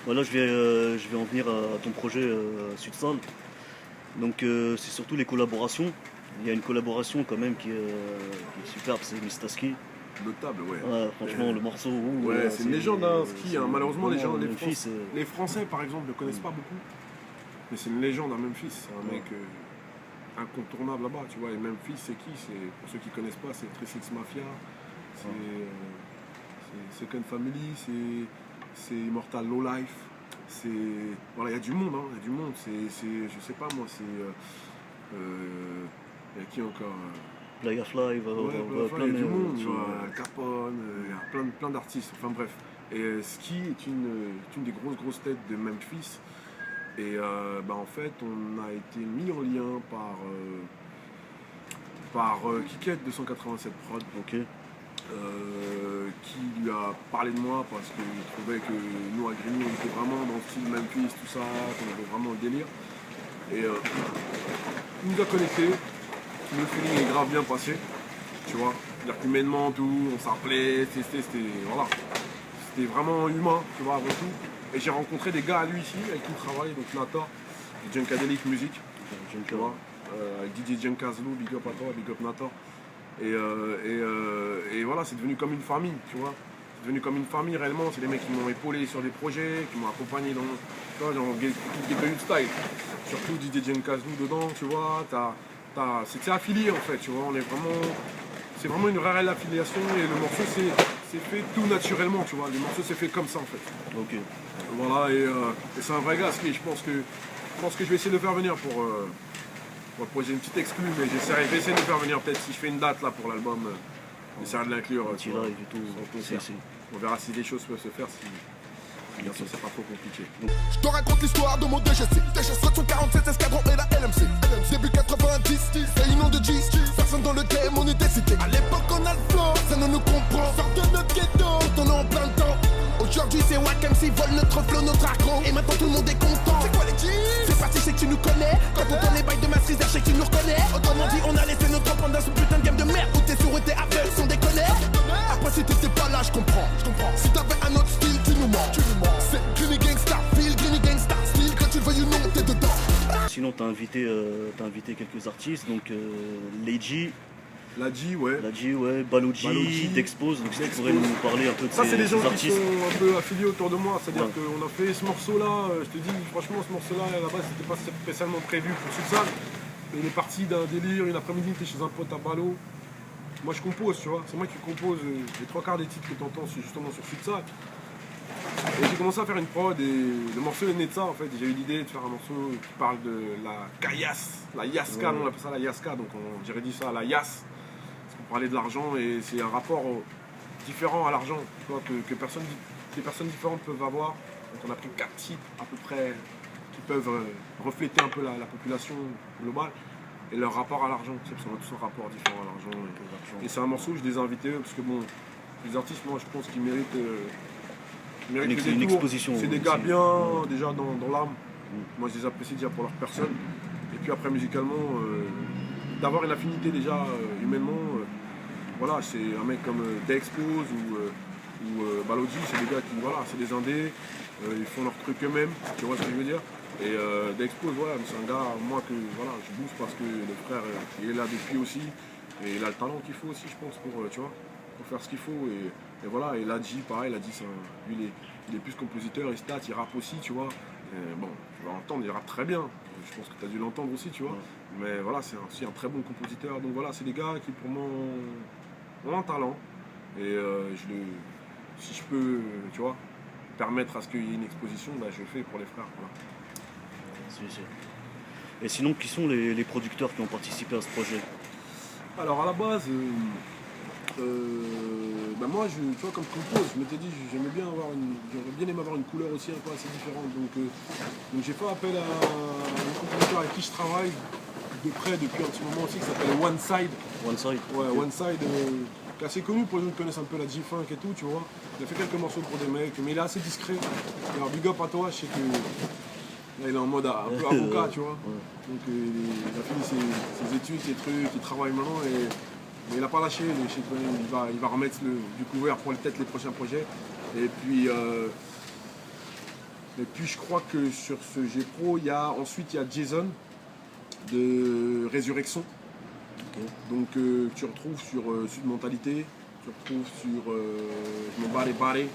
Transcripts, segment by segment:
Voilà, je vais en venir à ton projet Sudsal. Donc c'est surtout les collaborations. Il y a une collaboration quand même qui est superbe, c'est Mistaski. Notable, ouais. Ouais, franchement, le morceau. Ouais, c'est une légende, hein, ski. Hein. Malheureusement, Memphis, les Français, par exemple, ne connaissent pas beaucoup. Mais c'est une légende à Memphis. C'est un mec incontournable là-bas, tu vois. Et Memphis, c'est qui? Pour ceux qui ne connaissent pas, c'est 3 Mafia, c'est Second Family, c'est Immortal Low Life. Voilà, il y a du monde, hein. Il y a du monde. Je sais pas moi, il y a qui encore? Playa Fly, plein de monde, tu vois, Capone, il y a plein d'artistes, enfin bref. Et Ski est une des grosses têtes de Memphis. Et en fait, on a été mis en lien par Kikette 287 Prod, ok. qui lui a parlé de moi parce qu'il trouvait que nous à Grigny on était vraiment dans le style Memphis, tout ça, qu'on avait vraiment le délire. Et il nous a connectés. Le feeling est grave bien passé, tu vois. C'est-à-dire qu'humainement, tout, on s'appelait, c'était vraiment humain, tu vois, avant tout. Et j'ai rencontré des gars à lui ici, avec qui il travaille, donc Nator, Junkadelic Music, tu vois, avec DJ Junkazlou, big up à toi, big up Nator. Et voilà, c'est devenu comme une famille, tu vois. C'est devenu comme une famille réellement, c'est des mecs qui m'ont épaulé sur des projets, qui m'ont accompagné dans Get Style. Surtout DJ Junkazlou dedans, tu vois, c'est affilié en fait, tu vois, c'est vraiment une réelle affiliation et le morceau c'est fait tout naturellement, tu vois, le morceau c'est fait comme ça en fait. Ok. Voilà, et c'est un vrai gars, je pense que je vais essayer de le faire venir pour le projet, une petite exclue, mais je vais essayer de le faire venir peut-être si je fais une date là pour l'album, j'essaierai de l'inclure. Tu live et tout, on verra si des choses peuvent se faire, bien sûr, c'est pas trop compliqué. Je te raconte l'histoire de mon DGC. Retour 47 escadron et la LMC. Début 90, réunion de G. Personne dans le game, on est décidé. À l'époque, on a le flow, ça ne nous comprend. Sort de notre ghetto, on est en plein temps. Aujourd'hui, c'est Wack MC, vole notre flow, notre argon. Et maintenant, tout le monde est content. C'est quoi les G? C'est parti, c'est que tu nous connais. Quand on tourne les bails de Mass Freezer, c'est que tu nous reconnais. Autrement dit, on a laissé notre empreinte dans ce putain de game de merde. Où t'es sourd et t'es aveugle, sans déconner. Après, si t'étais pas là, je comprends. Si t'avais un autre style, tu nous mens. C'est Greeny Gangsta, feel Greeny Gangsta, style, quand tu le veuilles ou non, t'es dedans. Sinon, t'as invité quelques artistes, donc Leiji. La G, ouais. Baloji, Dexpose, donc si tu pourrais nous parler un peu de ça, c'est des gens artistes. qui sont un peu affiliés autour de moi, c'est-à-dire qu'on a fait ce morceau-là, je te dis, franchement, ce morceau-là, à la base, c'était pas spécialement prévu pour Sudsal. Il est parti d'un délire, une après-midi, t'es chez un pote à Balo. Moi, je compose, tu vois, c'est moi qui compose les 3/4 des titres que t'entends justement sur Sudsal. Et j'ai commencé à faire une prod et le morceau est né de ça en fait. J'ai eu l'idée de faire un morceau qui parle de la caillasse, la yaska, on appelle ça la yaska, donc j'aurais dit ça, la yasse. Parce qu'on parlait de l'argent et c'est un rapport différent à l'argent, tu vois, que des personnes différentes peuvent avoir. Donc on a pris 4 types à peu près qui peuvent refléter un peu la population globale et leur rapport à l'argent, tu sais, parce qu'on a tous un rapport différent à l'argent. Et c'est un morceau, je les ai invités parce que bon, les artistes, moi je pense qu'ils méritent. Une exposition. C'est des gars bien déjà dans l'âme. Moi je les apprécie déjà pour leur personne. Et puis après musicalement, d'avoir une affinité déjà humainement. Voilà, c'est un mec comme Dexpose ou Baloji, c'est des gars qui, voilà, c'est des indés, ils font leur truc eux-mêmes, tu vois ce que je veux dire. Et Dexpose, voilà, c'est un gars, moi que voilà, je booste parce que le frère il est là depuis aussi. Et il a le talent qu'il faut aussi, je pense, pour, tu vois, pour faire ce qu'il faut. Et voilà, et Ladji, pareil, Ladji, lui, il est plus compositeur, il stat, il rappe aussi, tu vois. Et bon, tu vas entendre, il rappe très bien. Je pense que tu as dû l'entendre aussi, tu vois. Mais voilà, c'est aussi un très bon compositeur. Donc voilà, c'est des gars qui, pour moi, ont un talent. Et si je peux, tu vois, permettre à ce qu'il y ait une exposition, bah, je le fais pour les frères. Voilà. Et sinon, qui sont les producteurs qui ont participé à ce projet? Alors à la base, moi, tu vois, comme compose, je m'étais dit, j'aurais bien aimé avoir une couleur aussi un peu assez différente. Donc j'ai fait appel à un compositeur avec qui je travaille de près depuis un petit moment aussi, qui s'appelle One Side. Ouais, One Side, qui est assez connu pour les gens qui connaissent un peu la G-Funk et tout, tu vois. Il a fait quelques morceaux pour des mecs, mais il est assez discret. Alors big up à toi, je sais que là, il est en mode un peu avocat, tu vois. Donc il a fini ses études, ses trucs, il travaille maintenant. Mais il n'a pas lâché, je sais il va remettre du couvert pour peut-être les prochains projets. Et puis Et puis je crois que sur ce G Pro, ensuite il y a Jason de Résurrection. Ok. Donc tu retrouves sur Sud Mentalité, tu retrouves sur Je m'en bats les barrés.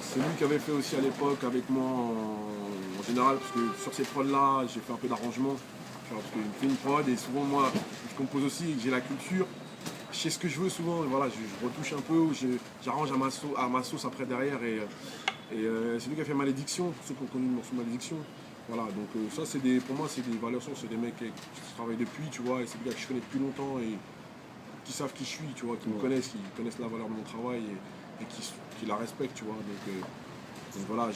C'est lui qui avait fait aussi à l'époque avec moi en général, parce que sur ces prods là, j'ai fait un peu d'arrangement. Parce qu'il me fait une prod et souvent moi, je compose aussi, j'ai la culture. Je sais ce que je veux souvent, et voilà, je retouche un peu, j'arrange à ma sauce après derrière. Et c'est lui qui a fait Malédiction, pour ceux qui ont connu le morceau Malédiction. Voilà, donc ça pour moi c'est des valeurs sûres, c'est des mecs qui travaillent depuis, tu vois, et c'est des gars que je connais depuis longtemps et qui savent qui je suis, tu vois, qui me connaissent, qui connaissent la valeur de mon travail et qui la respectent, tu vois. Donc voilà,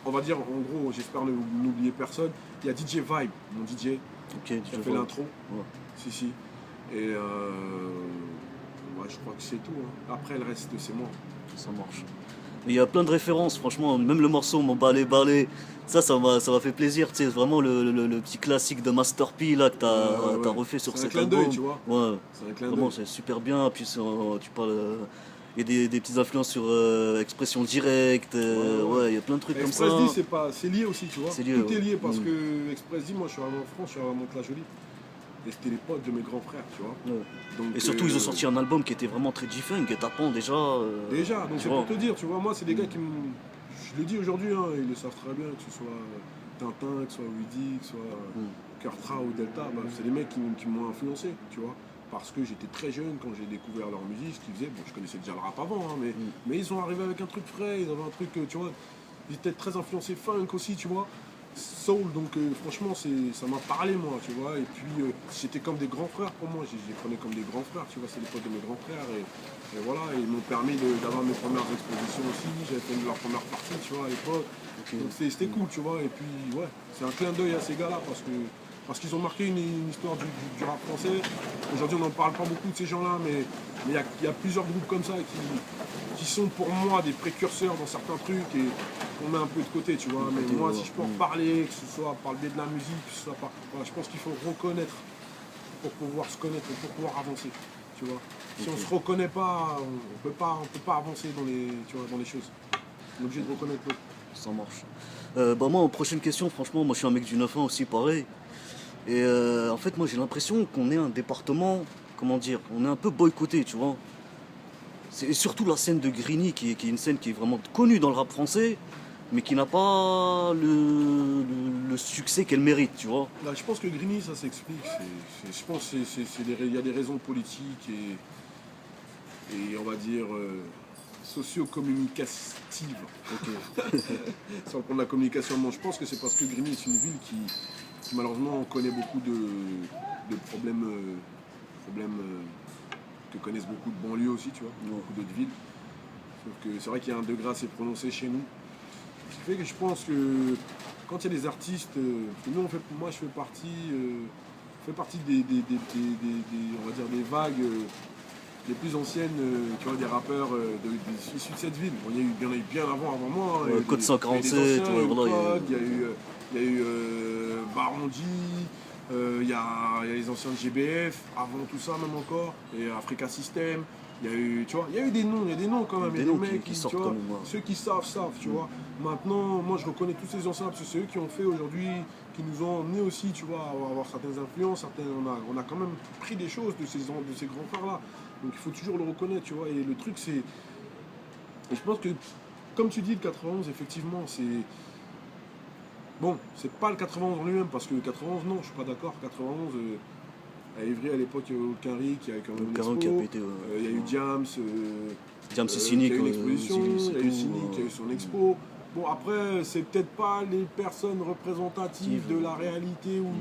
on va dire en gros, j'espère n'oublier personne. Il y a DJ Vibe, mon DJ, qui a fait l'intro. Ouais. Si. Et ouais, je crois que c'est tout. Hein. Après le reste c'est moi. Ça marche. Mais il y a plein de références, franchement, même le morceau M'en balai, ça m'a fait plaisir, tu sais, vraiment le petit classique de Master P là que t'as refait sur cet album. C'est un clin d'œil, tu vois. Ouais. C'est un clin Vraiment, d'œil. c'est super bien. Puis tu parles, il y a des petites influences sur expression directe, ouais, il y a plein de trucs comme ça. Express D, c'est lié aussi, tu vois. C'est lié, Tout est lié parce Mm. que Express D, moi je suis arrivé en France, je suis arrivé à Mantes-la-Jolie. Et c'était les potes de mes grands frères, tu vois. Ouais. Donc, Et surtout, ils ont sorti un album qui était vraiment très G-Funk et tapant déjà. Déjà, donc tu c'est vois. pour te dire, tu vois, moi c'est des gars qui me. Je le dis aujourd'hui, hein, ils le savent très bien, que ce soit Tintin, que ce soit Weedy, que ce soit Kurtra ou Delta, bah, c'est des mecs qui m'ont influencé, tu vois. Parce que j'étais très jeune quand j'ai découvert leur musique, ce qu'ils faisaient. Bon, je connaissais déjà le rap avant, hein, mais ils sont arrivés avec un truc frais, ils avaient un truc, tu vois. Ils étaient très influencés funk aussi, tu vois. Soul, donc franchement, ça m'a parlé, moi, tu vois. Et puis, c'était comme des grands frères pour moi. Je les prenais comme des grands frères, tu vois. C'est les potes de mes grands frères. Et voilà, ils m'ont permis d'avoir mes premières expositions aussi. J'avais fait leur première partie, tu vois, à l'époque. Ok. Donc c'était cool, tu vois. Et puis, ouais, c'est un clin d'œil à ces gars-là parce qu'ils ont marqué une histoire du rap français. Aujourd'hui, on n'en parle pas beaucoup de ces gens-là, mais il y a plusieurs groupes comme ça qui sont pour moi des précurseurs dans certains trucs et qu'on met un peu de côté, tu vois. Mais moi, si je peux en parler, que ce soit par le biais de la musique, que ce soit voilà, je pense qu'il faut reconnaître pour pouvoir se connaître et pour pouvoir avancer, tu vois. Si on ne se reconnaît pas, on peut pas avancer dans les choses. On est obligé de reconnaître l'autre. Ça marche. Moi, en prochaine question, franchement, moi je suis un mec du 9-1 aussi, pareil. Et en fait, moi j'ai l'impression qu'on est un département, comment dire, on est un peu boycotté, tu vois. C'est surtout la scène de Grigny qui est une scène qui est vraiment connue dans le rap français, mais qui n'a pas le succès qu'elle mérite, tu vois. Là, je pense que Grigny, ça s'explique. Je pense qu'il y a des raisons politiques et on va dire socio-communicatives. Ok. Sans prendre la communication, je pense que c'est parce que Grigny est une ville qui malheureusement connaît beaucoup de problèmes, que connaissent beaucoup de banlieues aussi, tu vois, beaucoup d'autres villes. Sauf que c'est vrai qu'il y a un degré assez prononcé chez nous. Ce qui fait que je pense que quand il y a des artistes, moi je fais partie des on va dire des vagues les plus anciennes, tu vois, des rappeurs issus de cette ville. Bon, il y en a eu bien avant moi. Hein. Code 147, Il y a eu Baron G, il y a les anciens de GBF, avant tout ça même encore, et Africa System. Il y a eu, tu vois, il y a eu des noms quand même. Il y a des mecs qui sortent, tu vois, comme moi. ceux qui savent, tu vois. Maintenant, moi je reconnais tous ces anciens parce que c'est eux qui ont fait aujourd'hui, qui nous ont emmenés aussi, tu vois, à avoir certaines influences, on a quand même pris des choses de ces grands frères-là. Donc il faut toujours le reconnaître, tu vois. Et le truc c'est. Et je pense que, comme tu dis, le 91, effectivement, c'est. Bon, c'est pas le 91 en lui-même, parce que le 91, non, je suis pas d'accord. 91, à Évry à l'époque, il y a eu aucun Rick, il y a quand même une expo. Qui a pété, il y a eu Diams. Diams c'est cynique. Il y a eu une exposition, il y a eu Cynique, il y a eu son expo. Bon, après, c'est peut-être pas les personnes représentatives de la réalité ou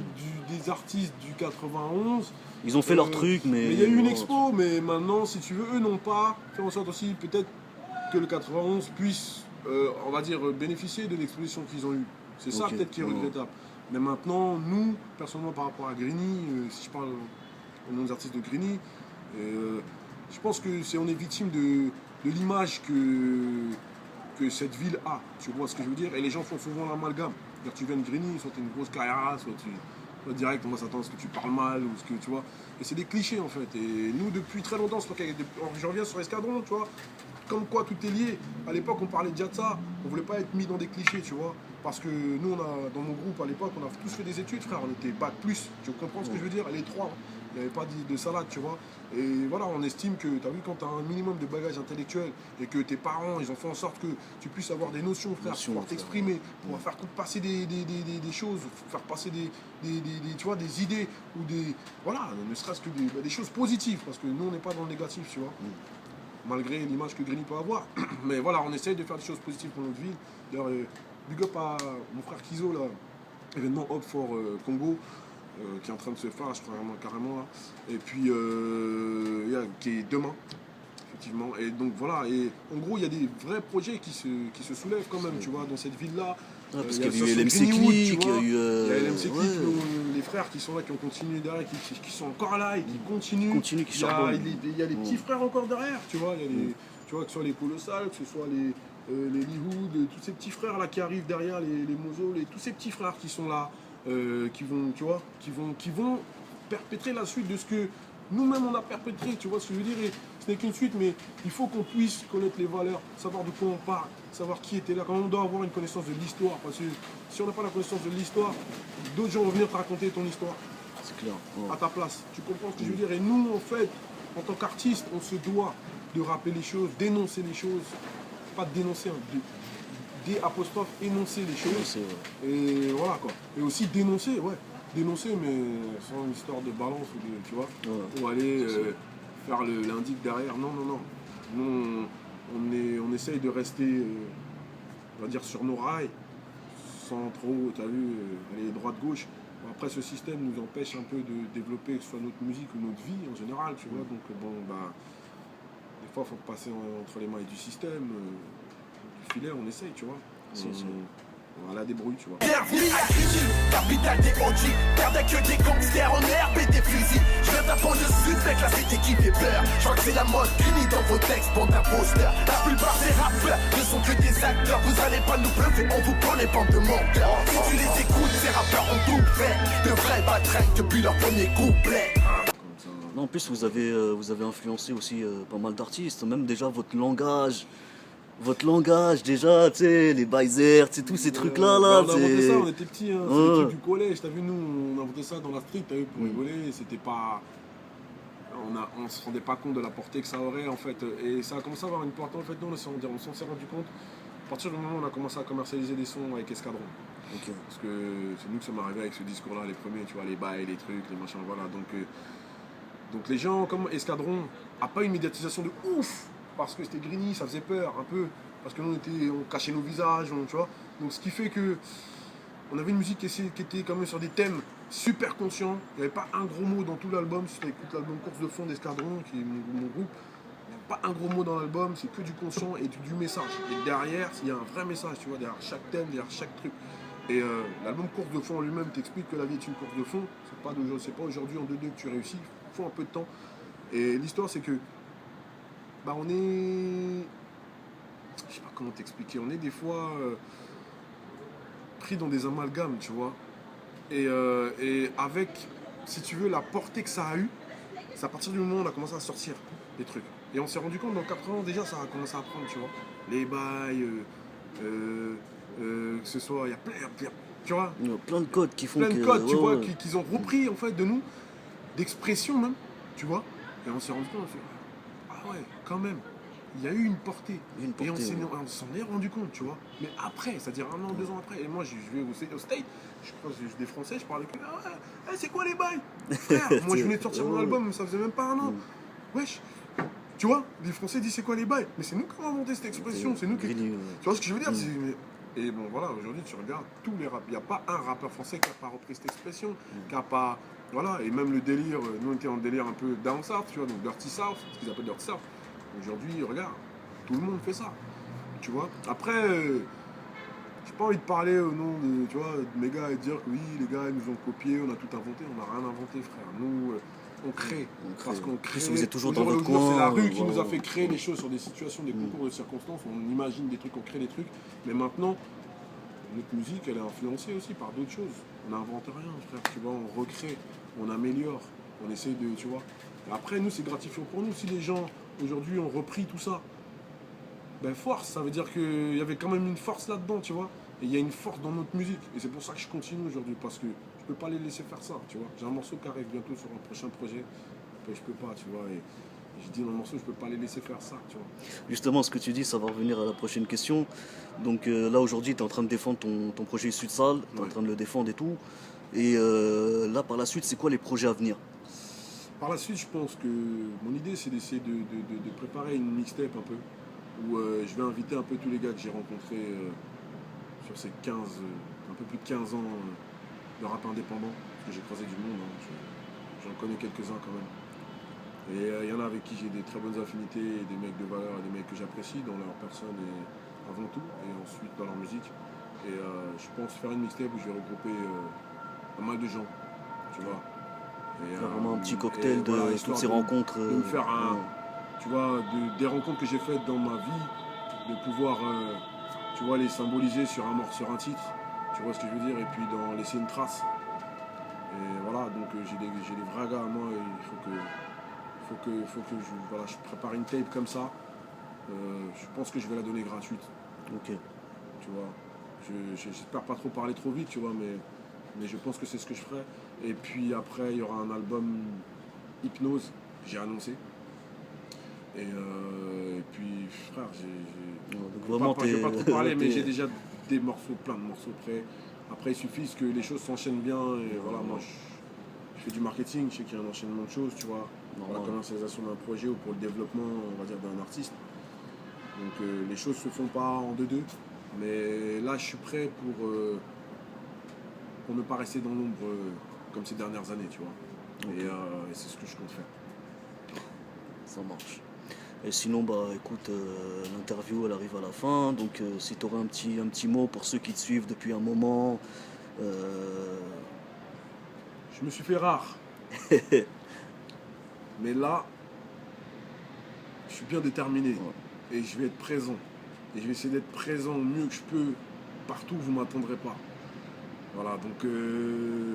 des artistes du 91. Ils ont fait leur truc, mais il y a eu une expo, mais maintenant, si tu veux, eux n'ont pas fait en sorte aussi, peut-être que le 91 puisse, on va dire, bénéficier de l'exposition qu'ils ont eue. C'est ça peut-être qui est regrettable. Mais maintenant, nous, personnellement, par rapport à Grigny, si je parle au nom des artistes de Grigny, je pense que on est victime de l'image que cette ville a. Tu vois ce que je veux dire? Et les gens font souvent l'amalgame. Tu viens de Grigny, soit tu as une grosse carrière, soit direct, on va s'attendre à ce que tu parles mal, ou ce que tu vois. Et c'est des clichés en fait. Et nous, depuis très longtemps, je reviens sur Escadron, tu vois. comme quoi tout est lié. À l'époque, on parlait déjà de ça. On voulait pas être mis dans des clichés, tu vois. Parce que nous, dans mon groupe, à l'époque, on a tous fait des études, frère. On était bac plus. Tu comprends ce que je veux dire? Les trois. Il n'y avait pas de salade, tu vois. Et voilà, on estime que, tu as vu, quand tu as un minimum de bagage intellectuel et que tes parents, ils ont fait en sorte que tu puisses avoir des notions, frère, pouvoir t'exprimer, pouvoir faire passer des choses, faire passer tu vois, des idées ou des. Voilà, ne serait-ce que des choses positives, parce que nous, on n'est pas dans le négatif, tu vois. Malgré l'image que Grigny peut avoir. Mais voilà, on essaye de faire des choses positives pour notre ville. D'ailleurs, big up à mon frère Kizo, là, événement Hope for Congo. Qui est en train de se faire, je crois carrément là. Et puis, qui est demain, effectivement. Et donc voilà, et en gros, il y a des vrais projets qui se soulèvent quand même, tu vois, dans cette ville-là. Parce qu'il y a eu LMC Click, il y a eu... LMC Click, les frères qui sont là, qui ont continué derrière, qui sont encore là et qui continuent. Qui charbonnent. Il y a les petits frères encore derrière, tu vois. Il y a tu vois, que ce soit les Colossales, que ce soit les Lihoud, tous ces petits frères là qui arrivent derrière, les Mozol, tous ces petits frères qui sont là. Qui vont perpétrer la suite de ce que nous-mêmes on a perpétré, tu vois ce que je veux dire, et ce n'est qu'une suite, mais il faut qu'on puisse connaître les valeurs, savoir de quoi on parle, savoir qui était là, quand on doit avoir une connaissance de l'histoire, parce que si on n'a pas la connaissance de l'histoire, d'autres gens vont venir te raconter ton histoire. C'est clair. À ta place, tu comprends ce que je veux dire, et nous en fait, en tant qu'artistes, on se doit de rappeler les choses, dénoncer les choses, pas de dénoncer, des apostrophes, énoncer les choses, et voilà quoi. Et aussi dénoncer, mais sans une histoire de balance ou de, tu vois, ou aller faire l'indique derrière. Non. Nous, on essaye de rester, on va dire, sur nos rails, sans trop, t'as vu, aller droite-gauche. Après, ce système nous empêche un peu de développer, que ce soit notre musique ou notre vie en général, tu vois. Donc, bon, des fois, il faut passer entre les mailles du système. Du filet, on essaye, tu vois. On a la débrouille, tu vois. Bienvenue à Grigny, capitale des OG. Perdait que des gangsters en herbe et des fusils. Je viens d'un pont de sud avec la cité qui fait peur. Je crois que c'est la mode Grigny dans vos textes, bande d'imposteurs. La plupart des rappeurs ne sont que des acteurs. Vous allez pas nous bluffer, on vous connaît, bande de menteurs. Si tu les écoutes, ces rappeurs ont tout fait. De vrais batraques depuis leur premier couplet. Non, en plus, vous avez influencé aussi pas mal d'artistes, même déjà votre langage déjà, tu sais, les baisers, tu sais, tous ces trucs-là. On a inventé ça, on était petits, hein. C'est les trucs du collège, t'as vu, nous, on a inventé ça dans la street, t'as vu, pour rigoler, c'était pas... On se rendait pas compte de la portée que ça aurait, en fait, et ça a commencé à avoir une portée, en fait, nous, on s'en s'est rendu compte à partir du moment où on a commencé à commercialiser des sons avec Escadron. Parce que c'est nous que ça m'est arrivé avec ce discours-là, les premiers, tu vois, les bails, les trucs, les machins, voilà, donc les gens, comme Escadron, a pas une médiatisation de ouf, parce que c'était Grigny, ça faisait peur un peu, parce que nous on cachait nos visages, tu vois. Donc ce qui fait que on avait une musique qui était quand même sur des thèmes super conscients. Il n'y avait pas un gros mot dans tout l'album. Si tu écoutes l'album Course de fond d'Escadron, qui est mon groupe, il n'y a pas un gros mot dans l'album, c'est que du conscient et du message. Et derrière, il y a un vrai message, tu vois, derrière chaque thème, derrière chaque truc. Et l'album Course de fond en lui-même t'explique que la vie est une course de fond. C'est pas aujourd'hui en 2-2 que tu réussis, il faut un peu de temps. Et l'histoire, c'est que on est... Je sais pas comment t'expliquer. On est des fois pris dans des amalgames, tu vois. Et avec, si tu veux, la portée que ça a eu, c'est à partir du moment où on a commencé à sortir des trucs. Et on s'est rendu compte, dans 4 ans, déjà, ça a commencé à prendre, tu vois. Les bails, que ce soit... Il y a plein, tu vois. Il y a plein de codes qui font plein de codes, tu vois, qu'ils ont repris, en fait, de nous, d'expression même, tu vois. Et on s'est rendu compte, on s'est dit, ah ouais, quand même, il y a eu une portée. Et on s'en est rendu compte, tu vois. Mais après, c'est-à-dire 1 an, 2 ans après, et moi je vais au State, je crois que j'ai des Français, je parlais avec eux, ah ouais, c'est quoi les bails? Frère, moi je venais de sortir mon album, ça faisait même pas 1 an. Wesh, tu vois, les Français disent c'est quoi les bails? Mais c'est nous qui avons inventé cette expression, c'est nous qui... Tu vois ce que je veux dire? Et bon voilà, aujourd'hui tu regardes tous les rappeurs, il n'y a pas un rappeur français qui n'a pas repris cette expression, qui n'a pas... Voilà, et même le délire, nous on était en délire un peu down south, tu vois, donc dirty south, ce qu'ils appellent dirty south. Aujourd'hui, regarde, tout le monde fait ça, tu vois. Après, j'ai pas envie de parler au nom de, tu vois, de mes gars et de dire que oui, les gars, ils nous ont copié, on a tout inventé. On n'a rien inventé, frère. Nous, on crée. Parce qu'on crée. Si vous êtes toujours dans votre coin. C'est la rue qui nous a fait créer les choses sur des situations, des concours de circonstances. On imagine des trucs, on crée des trucs. Mais maintenant, notre musique, elle est influencée aussi par d'autres choses. On n'invente rien, frère. Tu vois, on recrée, on améliore, on essaie de, tu vois. Et après, nous, c'est gratifiant pour nous. Si les gens, aujourd'hui, ont repris tout ça, Ben force, ça veut dire qu'il y avait quand même une force là-dedans, tu vois. Et il y a une force dans notre musique. Et c'est pour ça que je continue aujourd'hui, parce que je peux pas les laisser faire ça, tu vois. J'ai un morceau qui arrive bientôt sur un prochain projet. Ben, je peux pas, tu vois. Et je dis dans le morceau, je peux pas les laisser faire ça, tu vois. Justement, ce que tu dis, ça va revenir à la prochaine question. Donc là, aujourd'hui, tu es en train de défendre ton projet Sudsal, tu es en Ouais. train de le défendre et tout. Et là, par la suite, c'est quoi les projets à venir? Par la suite, je pense que mon idée, c'est d'essayer de préparer une mixtape un peu, où je vais inviter un peu tous les gars que j'ai rencontrés sur ces 15, un peu plus de 15 ans de rap indépendant, parce que j'ai croisé du monde, hein, j'en connais quelques-uns quand même. Et il y en a avec qui j'ai des très bonnes affinités, et des mecs de valeur, et des mecs que j'apprécie dans leur personne et avant tout, et ensuite dans leur musique. Et je pense faire une mixtape où je vais regrouper pas mal de gens, tu vois. Et, Faire vraiment un petit cocktail et de voilà, toutes histoire ces rencontres. de me faire un, ouais. tu vois, des rencontres que j'ai faites dans ma vie, de pouvoir, tu vois, les symboliser sur un titre, tu vois ce que je veux dire, et puis d'en laisser une trace. Et voilà, donc j'ai des vrais gars à moi, et il faut que je prépare une tape comme ça. Je pense que je vais la donner gratuite, Ok. tu vois. J'espère pas trop parler trop vite, tu vois, mais je pense que c'est ce que je ferai. Et puis après, il y aura un album Hypnose, j'ai annoncé. Et puis, frère, Donc vraiment, je vais pas trop parler, mais t'es- j'ai déjà des morceaux, plein de morceaux prêts. Après, il suffit que les choses s'enchaînent bien. Et voilà, moi, je fais du marketing, je sais qu'il y a un enchaînement de choses, tu vois, pour la Normal. commercialisation d'un projet ou pour le développement, on va dire, d'un artiste. Donc, les choses se font pas en deux-deux. Mais là, je suis prêt pour ne pas rester dans l'ombre comme ces dernières années, tu vois. Ok. Et c'est ce que je compte faire. Ça marche. Et sinon, bah écoute, l'interview elle arrive à la fin, donc si tu aurais un petit mot pour ceux qui te suivent depuis un moment. Je me suis fait rare. Mais là, je suis bien déterminé. Et je vais être présent. Et je vais essayer d'être présent le mieux que je peux partout où vous ne m'attendrez pas. Voilà, donc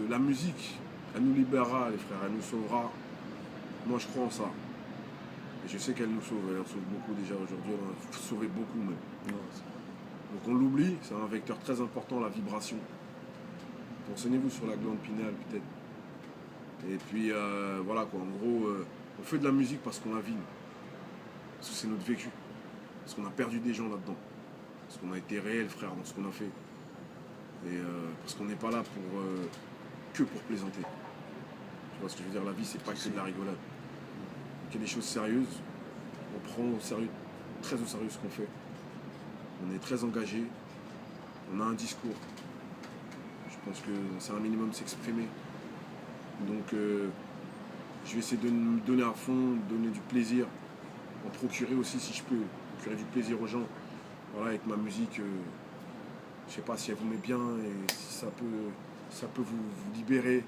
la musique, elle nous libérera, les frères, elle nous sauvera. Moi, je crois en ça. Et je sais qu'elle nous sauve. Elle en sauve beaucoup déjà aujourd'hui. Elle en a sauvé beaucoup même. Donc on l'oublie, c'est un vecteur très important, la vibration. Renseignez-vous sur la glande pinéale peut-être. Et puis voilà quoi, en gros, on fait de la musique parce qu'on la vit. Parce que c'est notre vécu. Parce qu'on a perdu des gens là-dedans. Parce qu'on a été réel, frère, dans ce qu'on a fait. Et parce qu'on n'est pas là que pour plaisanter. Tu vois ce que je veux dire, la vie c'est pas que de la rigolade. Donc il y a des choses sérieuses. On prend au sérieux, très au sérieux ce qu'on fait. On est très engagé. On a un discours. Je pense que c'est un minimum s'exprimer. Donc je vais essayer de me donner à fond, donner du plaisir, en procurer aussi si je peux, procurer du plaisir aux gens. Voilà, avec ma musique, je sais pas si elle vous met bien et si ça peut vous libérer et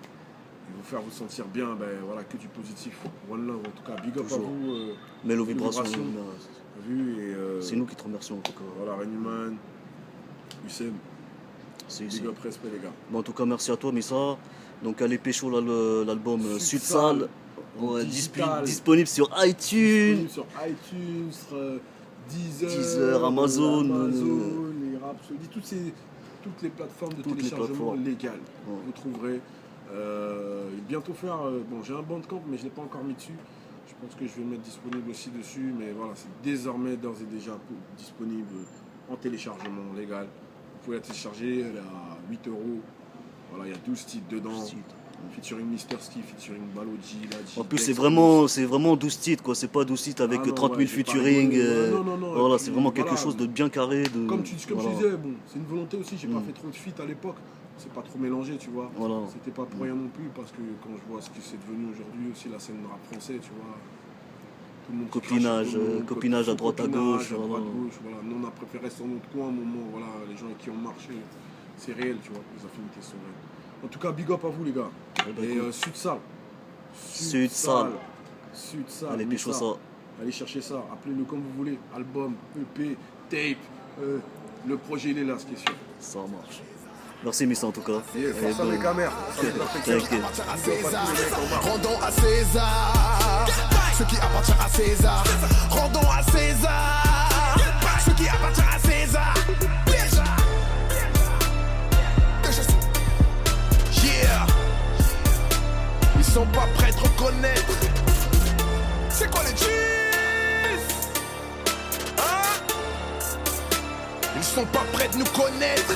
vous faire vous sentir bien, ben voilà, que du positif. One love en tout cas, big up Toujours. à vous. Mélo Mélo Vibration, Vibration. là, Vu et c'est nous qui te remercions en tout cas. voilà, Renuman, Hussein, C'est big ici. up, respect les gars. Bon, en tout cas, merci à toi, Missa. Donc, allez pécho là, l'album Sudsal. Sudsal. Ouais, Digital. disponible sur iTunes. Disponible sur iTunes, Deezer, Deezer, Amazon, les Rhapsody, toutes les plateformes de Toutes les téléchargement plateformes. légales. Ouais. Vous trouverez. Bientôt faire. Bon, j'ai un Bandcamp, mais je ne l'ai pas encore mis dessus. Je pense que je vais le mettre disponible aussi dessus. Mais voilà, c'est désormais d'ores et déjà disponible en téléchargement légal. Vous pouvez la télécharger, elle est à 8 €. Voilà, il y a 12 titres dedans. Featuring Mister Ski, featuring Baloji, Ladji. En plus, Dex, c'est vraiment 12 titres, quoi. C'est pas 12 titres avec Ah non, 30 000 ouais, j'ai pas featuring. rigolé. Non, Voilà, et c'est puis, vraiment quelque voilà. chose de bien carré. Comme je voilà. disais, bon, c'est une volonté aussi, j'ai pas Mm. fait trop de feats à l'époque, c'est pas trop mélangé, tu vois. Voilà. C'était pas pour rien non plus, parce que quand je vois ce que c'est devenu aujourd'hui aussi, la scène de rap français, tu vois. Tout le monde se Copinage, crache sur tout le monde, copinage à droite, à gauche, à droite, voilà. gauche, voilà. Nous, on a préféré rester dans notre coin, un moment, voilà, les gens avec qui on marchait, c'est réel, tu vois, les affinités sont réelles. En tout cas, big up à vous, les gars. Eh ben, Et écoute, Sudsal. Sudsal. Sudsal. allez pécho ça. Allez chercher ça, appelez-le comme vous voulez. Album, EP, tape. Le projet, il est là, ce qui est sûr. Ça marche. Merci, Missa, en tout cas. Et Eh force à ben, mes camères. t'inquiète. À César, rendons à César ce qui appartient à César. Rendons à César ce qui appartient à César. Déjà. Yeah. Ils sont pas prêts de reconnaître. C'est quoi les cheese? Hein? Ils sont pas prêts de nous connaître.